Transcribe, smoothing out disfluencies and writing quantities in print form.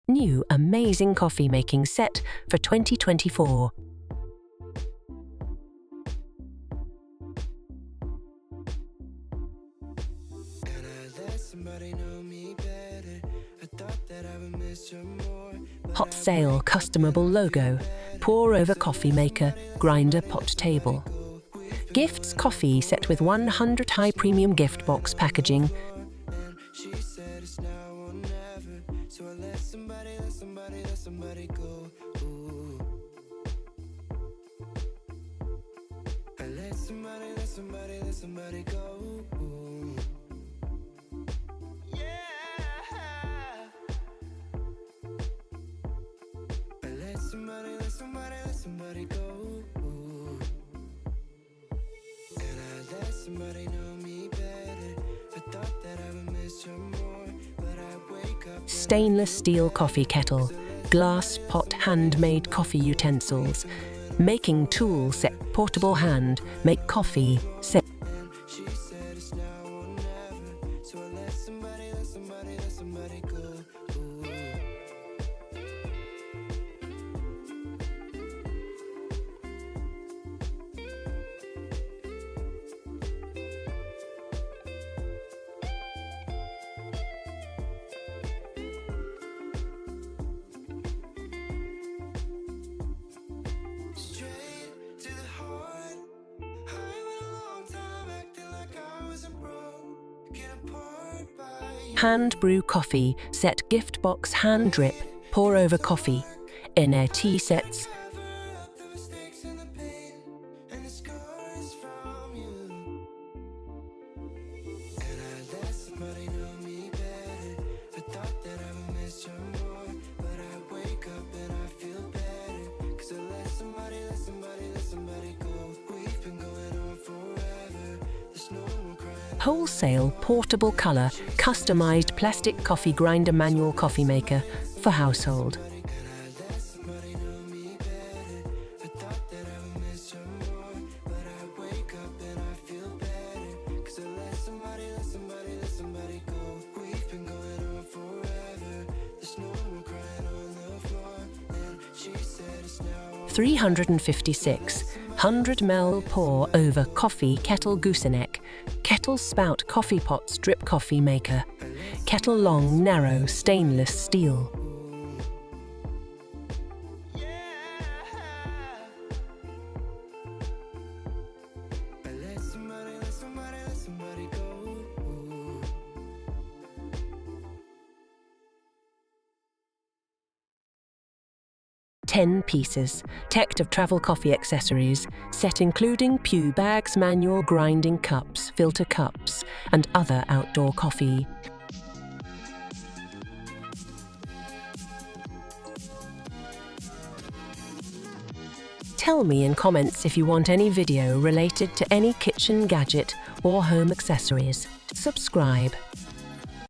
New amazing coffee making set for 2024. Wholesale customable logo, pour over coffee maker, grinder pot table. Gifts coffee set with 100 high premium gift box packaging. Stainless steel coffee kettle, glass pot handmade coffee utensils, making tool set portable hand, make coffee set. Hand brew coffee set gift box hand drip, pour over coffee. Inner tea sets. Wholesale portable color, customized plastic coffee grinder manual coffee maker for household. $356 100 ml pour over coffee kettle Gooseneck, Kettle Spout coffee pots drip coffee maker, Kettle long narrow stainless steel. $10 pieces, decked of travel coffee accessories, set including pew bags, manual grinding cups, filter cups, and other outdoor coffee. Tell me in comments if you want any video related to any kitchen gadget or home accessories. Subscribe.